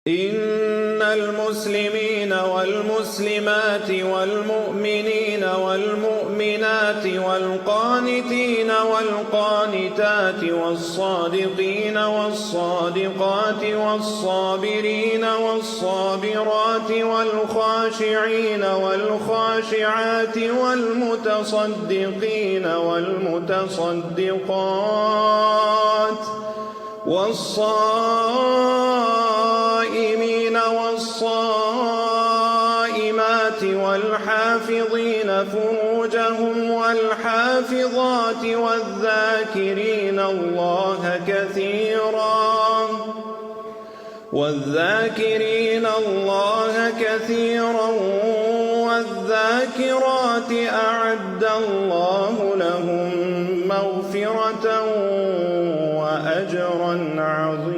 إن المسلمين والمسلمات والمؤمنين والمؤمنات والقانتين والقانتات والصادقين والصادقات والصابرين والصابرات والخاشعين والخاشعات والمتصدقين والمتصدقات والصائمين والصائمات والحافظين فروجهم والحافظات والذاكرين الله كثيرا والذاكرات أعد الله لهم مغفرة وأجرا عظيما.